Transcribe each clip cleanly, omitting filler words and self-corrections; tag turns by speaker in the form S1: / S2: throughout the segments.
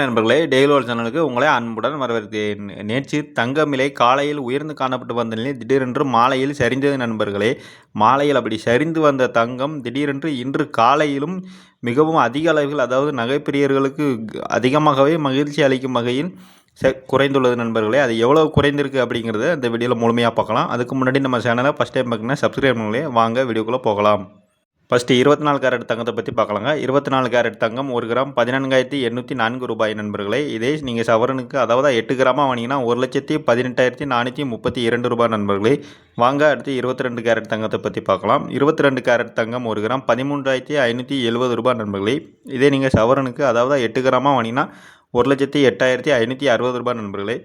S1: நண்பர்களே, டெய்லி ஒரு சேனலுக்கு உங்களை அன்புடன் வரவேற்கிறேன். நேற்று தங்கம் விலை காலையில் உயர்ந்து காணப்பட்டு வந்த நிலையில் திடீரென்று மாலையில் சரிந்தது நண்பர்களே. மாலையில் அப்படி சரிந்து வந்த தங்கம் திடீரென்று இன்று காலையிலும் மிகவும் அதிக அளவில், அதாவது நகைப்பிரியர்களுக்கு அதிகமாகவே மகிழ்ச்சி அளிக்கும் வகையில் குறைந்துள்ளது நண்பர்களே. அது எவ்வளவு குறைந்திருக்கு அப்படிங்கிறத இந்த வீடியோவில் முழுமையாக பார்க்கலாம். அதுக்கு முன்னாடி நம்ம சேனலை ஃபஸ்ட் டைம் பார்க்கணும்னா சப்ஸ்கிரைப் பண்ணுங்களே. வாங்க வீடியோக்குள்ளே போகலாம். ஃபஸ்ட்டு 24 கேரட் தங்கத்தை பற்றி பார்க்கலாங்க. 24 கேரட் தங்கம் 1 கிராம் 14,804 ரூபாய் நண்பர்களே. இதே நீங்கள் சவரனுக்கு, அதாவது 8 கிராமாக வாங்கினீங்கன்னா 1,18,432 ரூபாய் நண்பர்களே. வாங்க அடுத்து 22 கேரட் தங்கத்தை பற்றி பார்க்கலாம். 22 கேரட் தங்கம் 1 கிராம் 13,570 ரூபாய் நண்பர்களே. இதே நீங்கள் சவரனுக்கு, அதாவது 8 கிராமாக வாங்கினீங்கன்னா 1,08,560 ரூபாய் நண்பர்களே.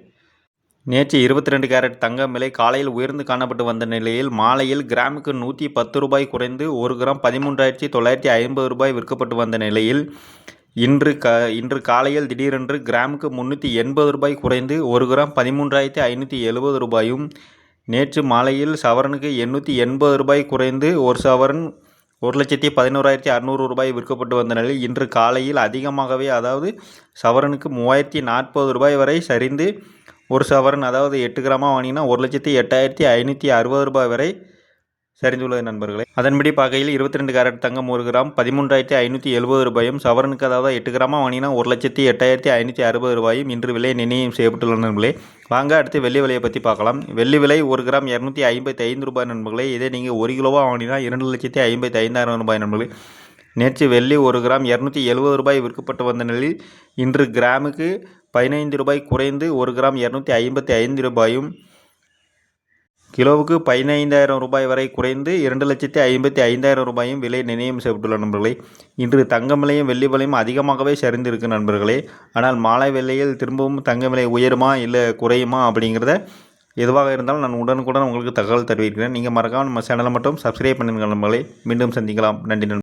S1: நேற்று 22 கேரட் தங்கம் விலை காலையில் உயர்ந்து காணப்பட்டு வந்த நிலையில் மாலையில் கிராமுக்கு 110 ரூபாய் குறைந்து 1 கிராம் 13,950 ரூபாய் விற்கப்பட்டு வந்த நிலையில் இன்று காலையில் திடீரென்று கிராமுக்கு 380 ரூபாய் குறைந்து 1 கிராம் 13,570 ரூபாயும், நேற்று மாலையில் சவரனுக்கு 880 ரூபாய் குறைந்து 1 சவரன் 1,11,600 ரூபாய் விற்கப்பட்டு வந்த நிலையில் இன்று காலையில் அதிகமாகவே, அதாவது சவரனுக்கு 3,040 ரூபாய் வரை சரிந்து 1 சவரன், அதாவது 8 கிராமாக வாங்கினா 1,08,560 ரூபாய் வரை சரிந்துள்ளது நண்பர்களே. அதன்படி பார்க்கையில் 22 கேரட் தங்கம் 1 கிராம் 13,570 ரூபாயும், சவரனுக்கு, அதாவது 8 கிராமாக வாங்கினா 1,08,560 ரூபாயும் இன்று விலை நிர்ணயம் செய்யப்பட்டுள்ள நண்பர்களே. வாங்க அடுத்து வெள்ளி விலையை பற்றி பார்க்கலாம். வெள்ளி விலை 1 கிராம் 255 ரூபாய் நண்பர்களே. இதே நீங்கள் 1 கிலோவாக வாங்கினா 2,55,000 ரூபாய் நண்பர்களே. நேற்று வெள்ளி 1 கிராம் 270 ரூபாய் விற்கப்பட்டு வந்த நிலையில் இன்று கிராமுக்கு 15 ரூபாய் குறைந்து 1 கிராம் 255 ரூபாயும், கிலோவுக்கு 15,000 ரூபாய் வரை குறைந்து 2,55,000 ரூபாயும் விலை நிர்ணயம் செய்யப்பட்டுள்ள நண்பர்களே. இன்று தங்கம் விலையும் வெள்ளி விலையும் அதிகமாகவே சரிந்திருக்கு நண்பர்களே. ஆனால் மாலை வேளையில் திரும்பவும் தங்க விலை உயருமா இல்லை குறையுமா அப்படிங்கிறத எதுவாக இருந்தாலும் நான் உடனுக்குடன் உங்களுக்கு தகவல் தெரிவிக்கிறேன். நீங்கள் மறக்காமல் நம்ம சேனலை மட்டும் சப்ஸ்கிரைப் பண்ணுங்கள் நண்பர்களே. மீண்டும் சந்திக்கலாம். நன்றி நண்பர்களே.